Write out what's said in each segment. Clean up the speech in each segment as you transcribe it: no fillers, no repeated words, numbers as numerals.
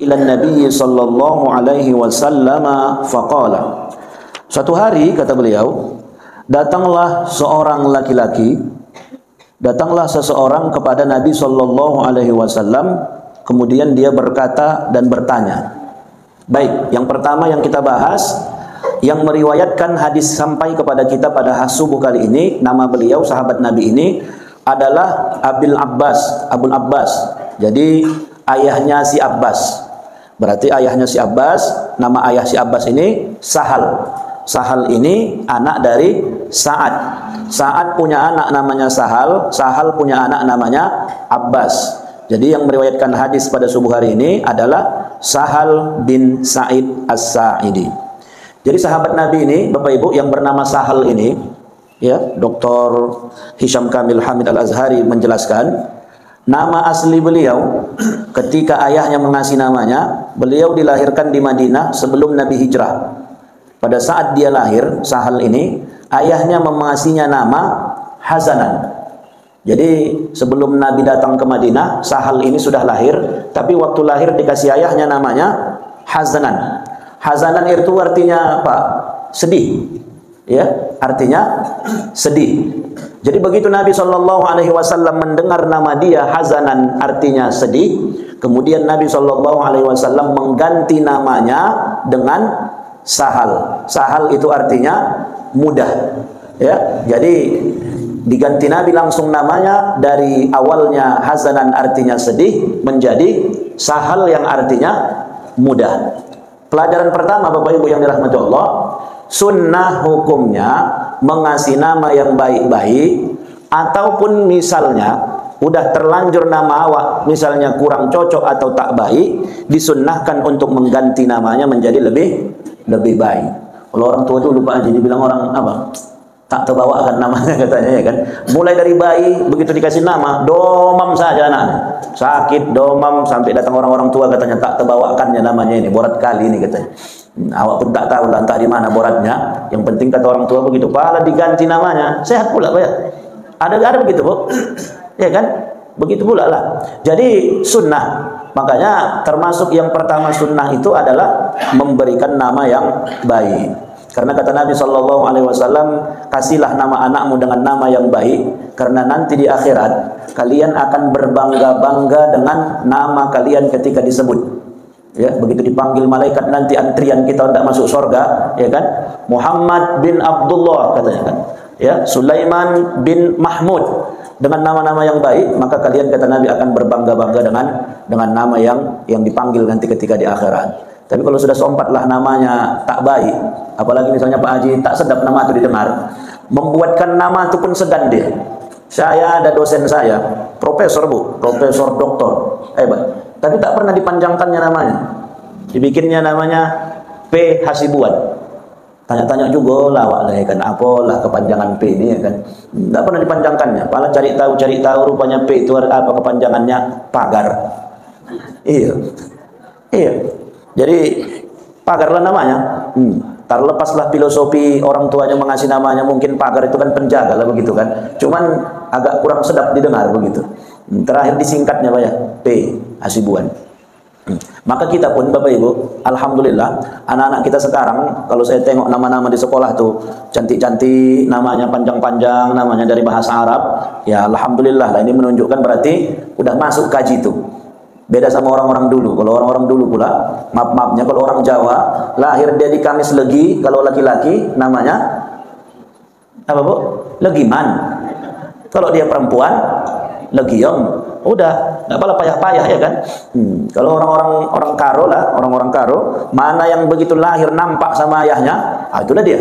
ila Nabi sallallahu alaihi wasallam faqala. Suatu hari, kata beliau, datanglah seseorang kepada Nabi sallallahu alaihi wasallam, kemudian dia berkata dan bertanya. Baik, yang pertama yang kita bahas, yang meriwayatkan hadis sampai kepada kita pada subuh kali ini, nama beliau sahabat Nabi ini adalah Abul Abbas. Jadi ayahnya si Abbas. Berarti ayahnya si Abbas, nama ayah si Abbas ini Sahal. Sahal ini anak dari Sa'ad. Sa'ad punya anak namanya Sahal, Sahal punya anak namanya Abbas. Jadi yang meriwayatkan hadis pada subuh hari ini adalah Sahal bin Sa'id As-Sa'idi. Jadi sahabat Nabi ini, Bapak Ibu, yang bernama Sahal ini, ya, Dr. Hisham Kamil Hamid Al-Azhari menjelaskan, nama asli beliau ketika ayahnya mengasih namanya, beliau dilahirkan di Madinah sebelum Nabi hijrah. Pada saat dia lahir, Sahal ini, ayahnya mengasihnya nama Hazanan. Jadi sebelum Nabi datang ke Madinah, Sahal ini sudah lahir, tapi waktu lahir dikasih ayahnya namanya Hazanan. Hazanan itu artinya apa? Sedih. Ya, artinya sedih. Jadi begitu Nabi SAW mendengar nama dia Hazanan, artinya sedih, kemudian Nabi SAW mengganti namanya dengan Sahal. Sahal itu artinya mudah. Ya, jadi diganti Nabi langsung namanya dari awalnya Hazanan artinya sedih menjadi Sahal yang artinya mudah. Pelajaran pertama Bapak Ibu yang dirahmati Allah, sunnah hukumnya mengasih nama yang baik-baik, ataupun misalnya udah terlanjur nama awak misalnya kurang cocok atau tak baik, disunnahkan untuk mengganti namanya menjadi lebih baik. Kalau orang tua itu lupa aja, dibilang orang apa? Tak terbawakan namanya katanya, ya kan. Mulai dari bayi begitu dikasih nama domam saja anaknya, sakit domam sampai datang orang-orang tua katanya tak terbawakannya namanya ini, borat kali ini katanya. Awak pun tak tahu lah entah di mana boratnya. Yang penting kata orang tua begitu, pala diganti namanya sehat pula Pak ya. Ada begitu Bu, ya kan, begitu pula lah. Jadi sunnah, makanya termasuk yang pertama sunnah itu adalah memberikan nama yang baik. Karena kata Nabi SAW, kasihlah nama anakmu dengan nama yang baik, karena nanti di akhirat kalian akan berbangga-bangga dengan nama kalian ketika disebut. Ya, begitu dipanggil malaikat nanti antrian kita hendak masuk surga, ya kan? Muhammad bin Abdullah katanya kan. Ya, Sulaiman bin Mahmud, dengan nama-nama yang baik, maka kalian kata Nabi akan berbangga-bangga dengan nama yang dipanggil nanti ketika di akhirat. Tapi kalau sudah seompatlah namanya tak baik, apalagi misalnya Pak Haji tak sedap nama itu didengar, membuatkan nama itu pun segan dia. Saya ada dosen saya, profesor Bu, profesor doktor, hebat, tapi tak pernah dipanjangkannya namanya. Dibikinnya namanya P. Hasibuan. Tanya-tanya juga lah, ya kan, apalah kepanjangan P ini, ya kan. Tak pernah dipanjangkannya. Malah cari tahu rupanya P itu apa kepanjangannya, pagar. Iya. Jadi pagarlah namanya. Terlepaslah filosofi orang tuanya mengasih namanya, mungkin pagar itu kan penjaga lah begitu kan. Cuman agak kurang sedap didengar begitu. Terakhir disingkatnya Pak ya, P. Hasibuan. Maka kita pun Bapak Ibu, alhamdulillah anak-anak kita sekarang kalau saya tengok nama-nama di sekolah tuh cantik-cantik, namanya panjang-panjang, namanya dari bahasa Arab, ya alhamdulillah lah, ini menunjukkan berarti udah masuk kaji tuh. Beda sama orang-orang dulu. Kalau orang-orang dulu pula, maaf-maafnya, kalau orang Jawa lahir dia di Kamis Legi, kalau laki-laki namanya apa Bu? Legiman. Kalau dia perempuan Legiong. Udah, nggak apa-apa payah-payah ya kan. Kalau orang Karo lah, orang-orang Karo, mana yang begitu lahir nampak sama ayahnya, itulah dia.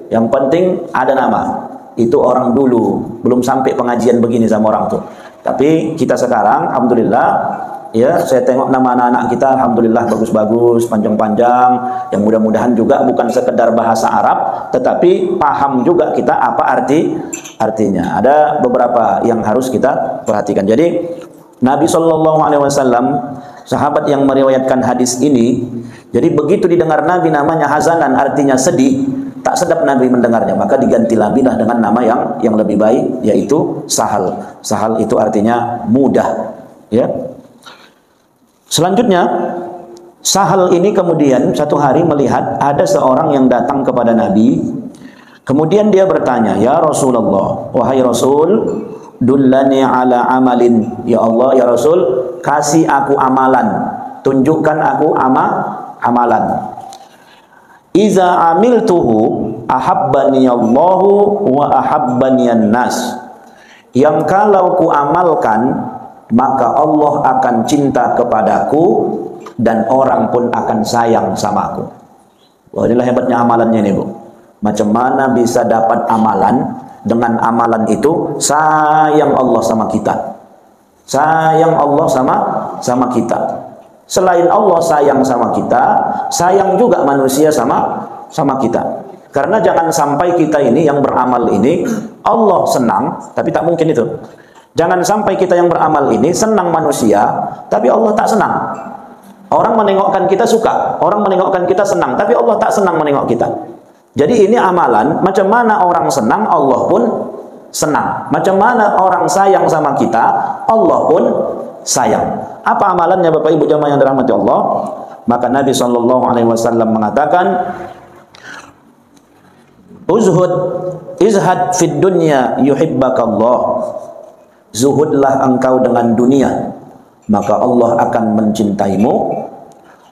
Yang penting ada nama. Itu orang dulu, belum sampai pengajian begini sama orang tuh. Tapi kita sekarang, alhamdulillah, ya, saya tengok nama anak-anak kita, alhamdulillah bagus-bagus, panjang-panjang, yang mudah-mudahan juga bukan sekedar bahasa Arab, tetapi paham juga kita apa artinya. Ada beberapa yang harus kita perhatikan. Jadi Nabi SAW, sahabat yang meriwayatkan hadis ini, jadi begitu didengar Nabi namanya Hazanan, artinya sedih, tak sedap Nabi mendengarnya, maka digantilah bilah dengan nama yang lebih baik, yaitu Sahal. Sahal itu artinya mudah. Ya. Selanjutnya Sahal ini kemudian satu hari melihat ada seorang yang datang kepada Nabi. Kemudian dia bertanya, "Ya Rasulullah, wahai Rasul, dullani ala amalin." Ya Allah, ya Rasul, kasih aku amalan. Tunjukkan aku amalan. Iza amiltuhu ahabbani Allahu wa ahabbani an-nas. Yang kalau ku amalkan, maka Allah akan cinta kepadaku dan orang pun akan sayang sama aku. Wah, inilah hebatnya amalannya ini, Bu. Macam mana bisa dapat amalan? Dengan amalan itu sayang Allah sama kita. Sayang Allah sama kita. Selain Allah sayang sama kita, sayang juga manusia sama kita. Karena jangan sampai kita ini yang beramal ini Allah senang, tapi tak mungkin itu. Jangan sampai kita yang beramal ini senang manusia, tapi Allah tak senang. Orang menengokkan kita suka, orang menengokkan kita senang, tapi Allah tak senang menengok kita. Jadi ini amalan, macam mana orang senang, Allah pun senang. Macam mana orang sayang sama kita, Allah pun sayang. Apa amalannya Bapak Ibu jamaah yang dirahmati Allah? Maka Nabi SAW mengatakan, izhad fid dunya yuhibbakallah. Zuhudlah engkau dengan dunia, maka Allah akan mencintaimu.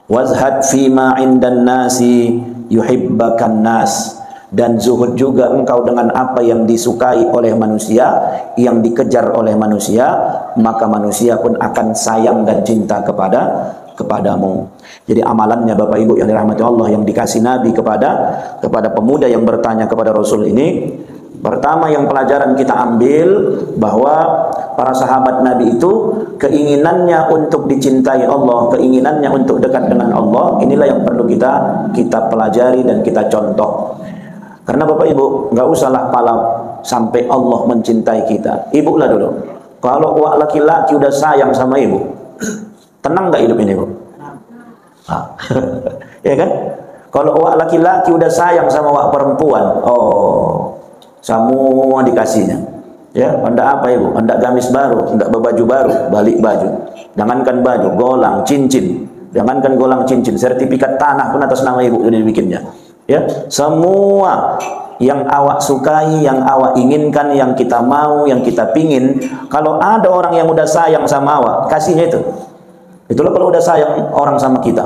Wazhad fima indan nasi yuhibbakan nas. Dan zuhud juga engkau dengan apa yang disukai oleh manusia, yang dikejar oleh manusia, maka manusia pun akan sayang dan cinta kepadamu. Jadi amalannya Bapak Ibu yang dirahmati Allah, yang dikasih Nabi kepada pemuda yang bertanya kepada Rasul ini, pertama yang pelajaran kita ambil bahwa para sahabat Nabi itu keinginannya untuk dicintai Allah, keinginannya untuk dekat dengan Allah, inilah yang perlu kita pelajari dan kita contoh. Karena Bapak Ibu nggak usahlah palap sampai Allah mencintai kita. Ibu lah dulu. Kalau wak laki-laki udah sayang sama ibu, tenang nggak hidup ini, Bu? Ya kan? Kalau wak laki-laki udah sayang sama wak perempuan, oh, semua dikasihnya. Ya, hendak apa Ibu? Hendak gamis baru, hendak baju baru, balik baju. Jangankan baju, golang, cincin. Jangankan golang, cincin, sertifikat tanah pun atas nama Ibu jadi dibikinnya. Ya, semua yang awak sukai, yang awak inginkan, yang kita mau, yang kita pingin, kalau ada orang yang udah sayang sama awak, kasihnya itu. Itulah kalau udah sayang orang sama kita.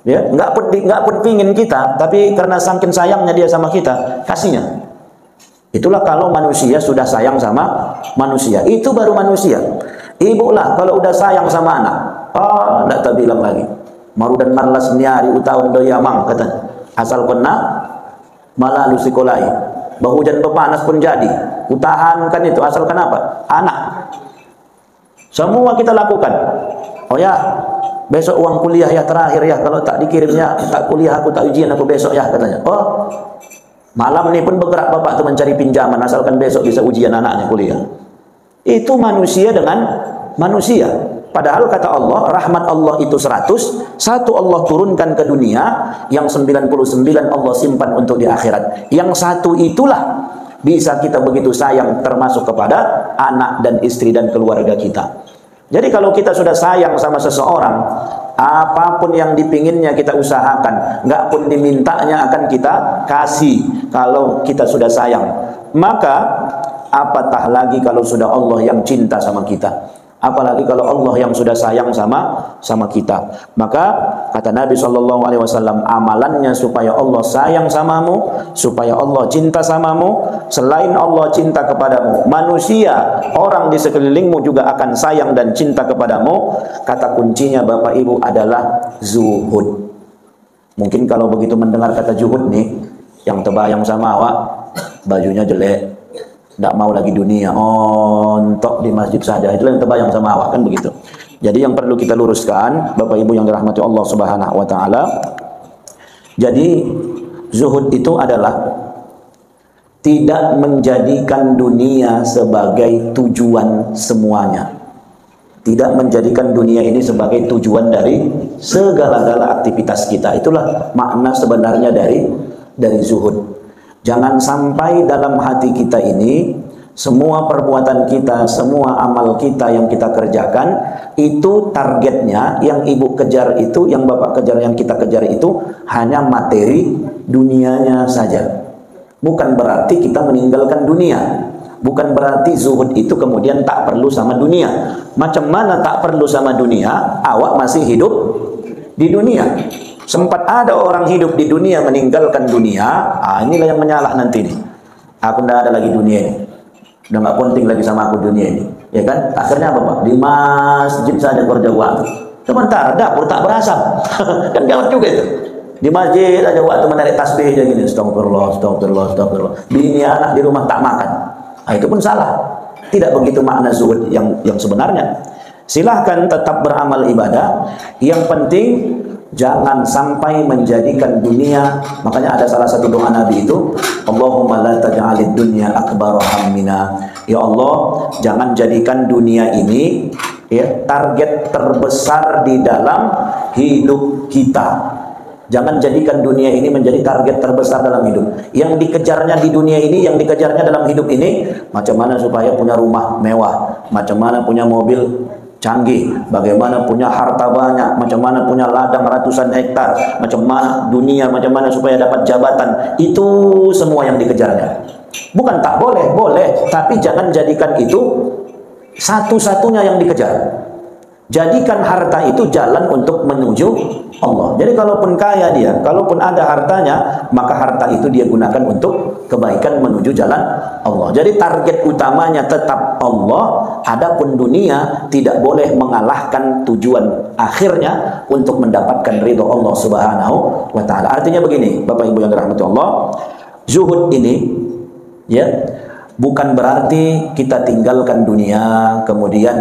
Ya, nggak pun pingin kita, tapi karena saking sayangnya dia sama kita, kasihnya. Itulah kalau manusia sudah sayang sama manusia, itu baru manusia. Ibu lah kalau udah sayang sama anak, nggak tak bilang lagi. Maru dan marlas niari utaun doyamang katanya. Asal kena malah lu sekolai. Bahujan bepanas pun jadi. Utahankan itu asal kenapa? Anak. Semua kita lakukan. Oh ya, besok uang kuliah ya terakhir ya. Kalau tak dikirimnya, tak kuliah aku, tak ujian aku besok ya katanya. Oh, malam ini pun bergerak bapak tu mencari pinjaman asalkan besok bisa ujian anaknya kuliah. Itu manusia dengan manusia. Padahal kata Allah, rahmat Allah itu 100, satu Allah turunkan ke dunia, yang 99 Allah simpan untuk di akhirat. Yang satu itulah bisa kita begitu sayang, termasuk kepada anak dan istri dan keluarga kita. Jadi kalau kita sudah sayang sama seseorang, apapun yang dipinginnya kita usahakan, nggak pun dimintanya akan kita kasih. Kalau kita sudah sayang, maka apatah lagi kalau sudah Allah yang cinta sama kita. Apalagi kalau Allah yang sudah sayang sama kita. Maka kata Nabi SAW, amalannya supaya Allah sayang samamu, supaya Allah cinta samamu, selain Allah cinta kepadamu, manusia, orang di sekelilingmu juga akan sayang dan cinta kepadamu. Kata kuncinya Bapak Ibu adalah zuhud. Mungkin kalau begitu mendengar kata zuhud nih, yang terbayang sama awak, bajunya jelek, tidak mau lagi dunia, ontok di masjid saja, itulah yang terbayang sama awak, kan begitu. Jadi yang perlu kita luruskan Bapak Ibu yang dirahmati Allah Subhanahu wa taala, jadi zuhud itu adalah tidak menjadikan dunia sebagai tujuan semuanya. Tidak menjadikan dunia ini sebagai tujuan dari segala-gala aktivitas kita. Itulah makna sebenarnya dari zuhud. Jangan sampai dalam hati kita ini semua perbuatan kita, semua amal kita yang kita kerjakan, itu targetnya, yang ibu kejar itu, yang bapak kejar, yang kita kejar itu, hanya materi dunianya saja. Bukan berarti kita meninggalkan dunia. Bukan berarti zuhud itu kemudian tak perlu sama dunia. Macam mana tak perlu sama dunia? Awak masih hidup di dunia. Sempat ada orang hidup di dunia meninggalkan dunia. Inilah yang menyalah nanti nih. Aku tidak ada lagi dunia ini. Udah nggak penting lagi sama aku dunia ini, ya kan? Akhirnya apa Pak? Di masjid saja kerja waktu. Sebentar, dapur tak berasap. Kan gawat juga itu. Di masjid aja waktu menarik tasbih aja gini, astagfirullah, astagfirullah, astagfirullah. Bini anak di rumah tak makan. Nah, itu pun salah. Tidak begitu makna zuhud yang sebenarnya. Silahkan tetap beramal ibadah. Yang penting jangan sampai menjadikan dunia. Makanya ada salah satu doa Nabi itu, Allahumma la taj'alid dunya akbar hammina. Ya Allah, jangan jadikan dunia ini ya target terbesar di dalam hidup kita. Jangan jadikan dunia ini menjadi target terbesar dalam hidup. Yang dikejarnya di dunia ini, yang dikejarnya dalam hidup ini, macam mana supaya punya rumah mewah, macam mana punya mobil canggih, bagaimana punya harta banyak, macam mana punya ladang ratusan hektar, macam mana dunia, macam mana supaya dapat jabatan. Itu semua yang dikejarnya. Bukan tak boleh, boleh, tapi jangan jadikan itu satu-satunya yang dikejar. Jadikan harta itu jalan untuk menuju Allah. Jadi kalaupun kaya dia, kalaupun ada hartanya, maka harta itu dia gunakan untuk kebaikan menuju jalan Allah. Jadi target utamanya tetap Allah. Adapun dunia tidak boleh mengalahkan tujuan akhirnya untuk mendapatkan ridho Allah Subhanahu wa taala. Artinya begini, Bapak Ibu yang dirahmati Allah, zuhud ini ya bukan berarti kita tinggalkan dunia kemudian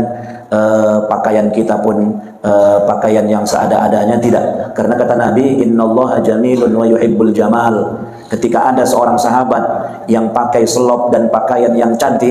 pakaian kita pun pakaian yang seada-adanya, tidak. Karena kata Nabi, innallaha jamilun wa yuhibbul jamal. Ketika ada seorang sahabat yang pakai selop dan pakaian yang cantik,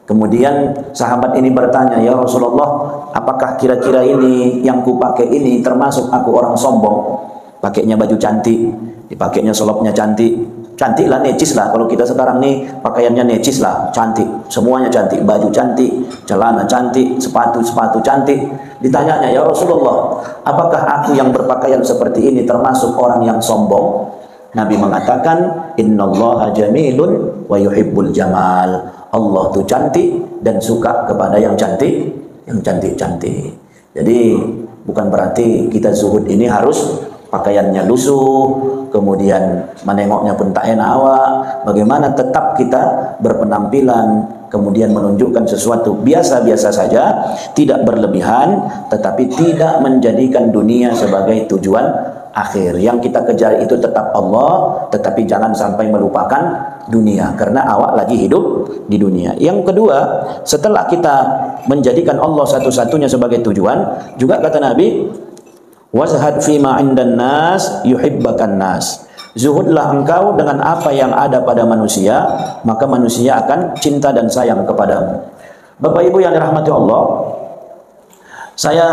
kemudian sahabat ini bertanya, ya Rasulullah, apakah kira-kira ini yang ku pakai ini termasuk aku orang sombong? Pakainya baju cantik, dipakainya selopnya cantik, cantik lah, necis lah. Kalau kita sekarang nih pakaiannya necis lah, cantik, semuanya cantik, baju cantik, celana cantik, sepatu cantik. Ditanyanya, ya Rasulullah, apakah aku yang berpakaian seperti ini termasuk orang yang sombong? Nabi mengatakan, innallaha jamilun wa yuhibbul jamal. Allah tuh cantik dan suka kepada yang cantik, yang cantik-cantik. Jadi bukan berarti kita zuhud ini harus pakaiannya lusuh, kemudian menengoknya pun tak enak awak. Bagaimana tetap kita berpenampilan, kemudian menunjukkan sesuatu biasa-biasa saja, tidak berlebihan, tetapi tidak menjadikan dunia sebagai tujuan akhir. Yang kita kejar itu tetap Allah, tetapi jangan sampai melupakan dunia, karena awak lagi hidup di dunia. Yang kedua, setelah kita menjadikan Allah satu-satunya sebagai tujuan, juga kata Nabi, wazhad fima indan nas yuhibbakan nas. Zuhudlah engkau dengan apa yang ada pada manusia, maka manusia akan cinta dan sayang kepadamu. Bapak Ibu yang dirahmati Allah, saya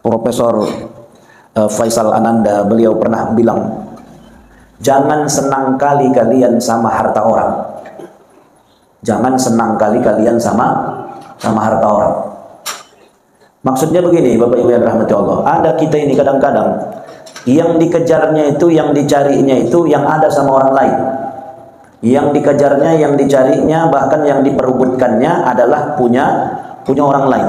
Profesor Faisal Ananda, beliau pernah bilang, jangan senang kali kalian sama harta orang. Jangan senang kali kalian sama harta orang. Maksudnya begini, Bapak Ibu yang rahmati Allah, ada kita ini kadang-kadang yang dikejarnya itu, yang dicarinya itu yang ada sama orang lain. Yang dikejarnya, yang dicarinya, bahkan yang diperebutkannya adalah punya orang lain.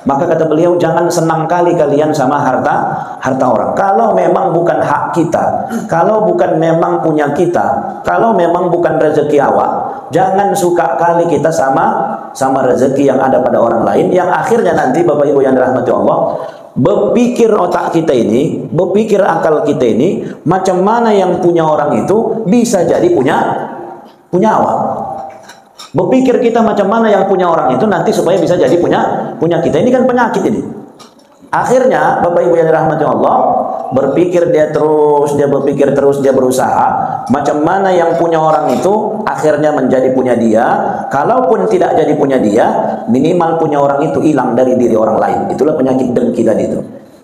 Maka kata beliau, jangan senang kali kalian sama harta orang. Kalau memang bukan hak kita, kalau bukan memang punya kita, kalau memang bukan rezeki awak, jangan suka kali kita sama rezeki yang ada pada orang lain, yang akhirnya nanti Bapak Ibu yang dirahmati Allah, berpikir otak kita ini, berpikir akal kita ini, macam mana yang punya orang itu bisa jadi punya awak. Berpikir kita macam mana yang punya orang itu nanti supaya bisa jadi punya kita. Ini kan penyakit ini. Akhirnya Bapak Ibu yang dirahmati Allah, berpikir dia berpikir terus, dia berusaha macam mana yang punya orang itu akhirnya menjadi punya dia. Kalaupun tidak jadi punya dia, minimal punya orang itu hilang dari diri orang lain. Itulah penyakit dengki tadi itu.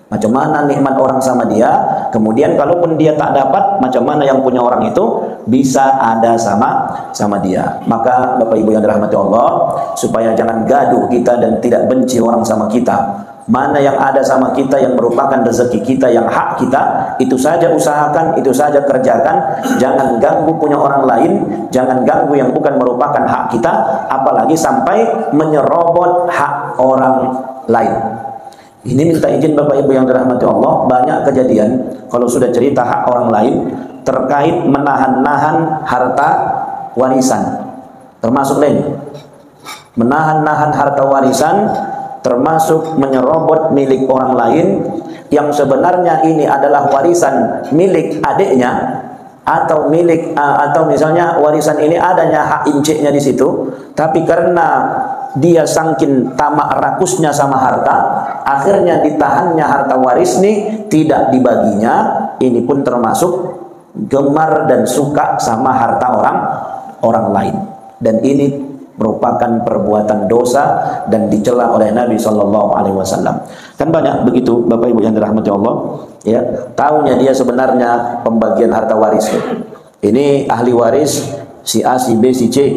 Macam mana nikmat orang sama dia, kemudian kalaupun dia tak dapat, macam mana yang punya orang itu bisa ada sama dia. Maka Bapak Ibu yang dirahmati Allah, supaya jangan gaduh kita dan tidak benci orang sama kita. Mana yang ada sama kita yang merupakan rezeki kita, yang hak kita, itu saja usahakan, itu saja kerjakan. Jangan ganggu punya orang lain, jangan ganggu yang bukan merupakan hak kita, apalagi sampai menyerobot hak orang lain. Ini minta izin Bapak Ibu yang dirahmati Allah, banyak kejadian kalau sudah cerita hak orang lain terkait menahan-nahan harta warisan. Termasuk lain, menahan-nahan harta warisan, termasuk menyerobot milik orang lain yang sebenarnya ini adalah warisan milik adiknya, atau atau misalnya warisan ini adanya hak inciknya di situ, tapi karena dia saking tamak rakusnya sama harta, akhirnya ditahannya harta waris ini, tidak dibaginya. Ini pun termasuk gemar dan suka sama harta orang lain, dan ini merupakan perbuatan dosa dan dicela oleh Nabi Shallallahu Alaihi Wasallam. Kan banyak begitu Bapak Ibu yang dirahmati Allah, ya, taunya dia sebenarnya pembagian harta waris ini ahli waris si A, si B, si C,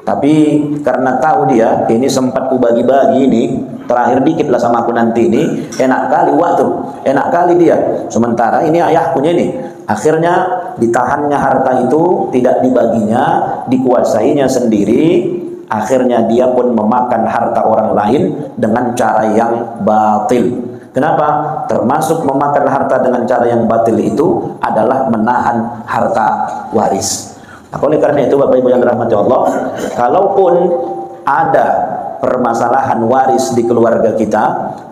tapi karena tahu dia ini sempat ku bagi-bagi ini, terakhir dikit lah sama aku nanti ini, enak kali waktu, enak kali dia, sementara ini ayahkunya ini. Akhirnya ditahannya harta itu, tidak dibaginya, dikuasainya sendiri. Akhirnya dia pun memakan harta orang lain dengan cara yang batil. Kenapa? Termasuk memakan harta dengan cara yang batil itu adalah menahan harta waris. Nah, oleh karena itu Bapak Ibu yang dirahmati Allah, kalaupun ada permasalahan waris di keluarga kita,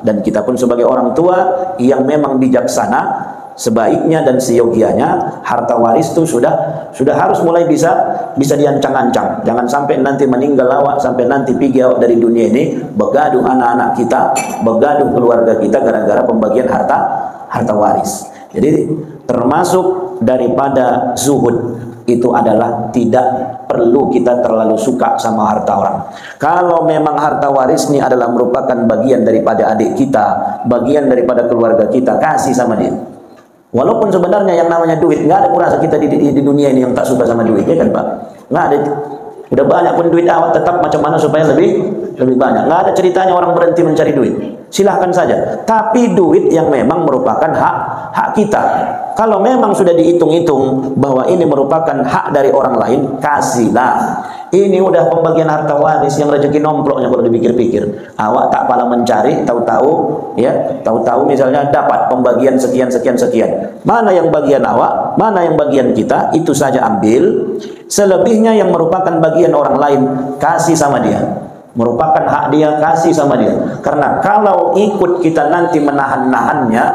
dan kita pun sebagai orang tua yang memang bijaksana, sebaiknya dan seyogianya harta waris itu sudah harus mulai bisa diancang-ancang. Jangan sampai nanti meninggal awak, sampai nanti pergi awak dari dunia ini, begaduh anak-anak kita, begaduh keluarga kita gara-gara pembagian harta waris. Jadi termasuk daripada zuhud itu adalah tidak perlu kita terlalu suka sama harta orang. Kalau memang harta waris ini adalah merupakan bagian daripada adik kita, bagian daripada keluarga kita, kasih sama dia. Walaupun sebenarnya yang namanya duit, nggak ada kurasa kita di dunia ini yang tak suka sama duit, ya kan Pak? Nggak ada. Udah banyak pun duit awak, tetap macam mana supaya lebih banyak. Nggak ada ceritanya orang berhenti mencari duit. Silahkan saja. Tapi duit yang memang merupakan hak kita. Kalau memang sudah dihitung-hitung bahwa ini merupakan hak dari orang lain, kasihlah. Ini udah pembagian harta waris yang rezeki nomploknya kalau dipikir-pikir. Awak tak pala mencari, tahu-tahu misalnya dapat pembagian sekian. Mana yang bagian awak, mana yang bagian kita, itu saja ambil. Selebihnya yang merupakan bagian orang lain, kasih sama dia. Merupakan hak dia, kasih sama dia. Karena kalau ikut kita nanti menahan-nahannya,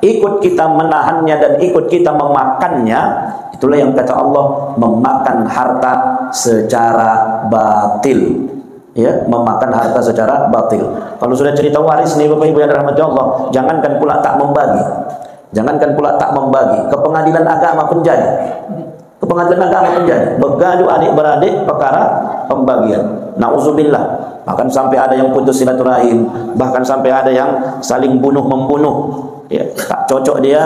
ikut kita menahannya dan ikut kita memakannya, itulah yang kata Allah, memakan harta secara batil. Ya, memakan harta secara batil. Kalau sudah cerita waris nih Bapak Ibu yang dirahmati Allah, jangankan pula tak membagi. Jangankan pula tak membagi, ke pengadilan agama pun jadi. Ke pengadilan agama pun jadi. Begaduh adik-beradik perkara pembagian. Nauzubillah. Bahkan sampai ada yang putus silaturahim, bahkan sampai ada yang saling bunuh-membunuh. Ya, tak cocok dia,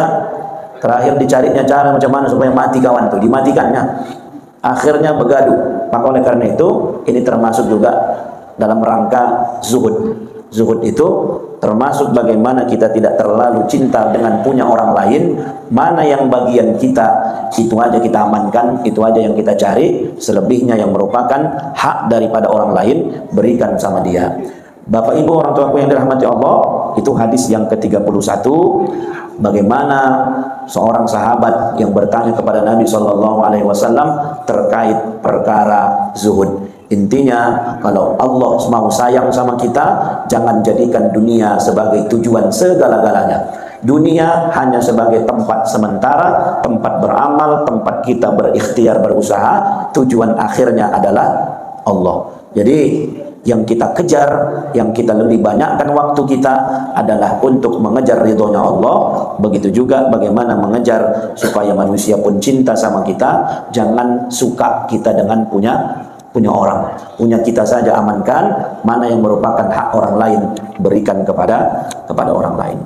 terakhir dicarinya cara macam mana supaya mati kawan tuh, dimatikannya. Akhirnya begaduh. Maka oleh karena itu, ini termasuk juga dalam rangka zuhud. Zuhud itu termasuk bagaimana kita tidak terlalu cinta dengan punya orang lain. Mana yang bagian kita, itu aja kita amankan, itu aja yang kita cari. Selebihnya yang merupakan hak daripada orang lain, berikan sama dia. Bapak Ibu orang tuaku yang dirahmati Allah, itu hadis yang ke-31. Bagaimana seorang sahabat yang bertanya kepada Nabi SAW terkait perkara zuhud. Intinya, kalau Allah mau sayang sama kita, jangan jadikan dunia sebagai tujuan segala-galanya. Dunia hanya sebagai tempat sementara, tempat beramal, tempat kita berikhtiar, berusaha. Tujuan akhirnya adalah Allah. Jadi yang kita kejar, yang kita lebih banyakkan waktu kita adalah untuk mengejar ridhonya Allah. Begitu juga bagaimana mengejar supaya manusia pun cinta sama kita. Jangan suka kita dengan punya orang. Punya kita saja amankan, mana yang merupakan hak orang lain berikan kepada orang lain.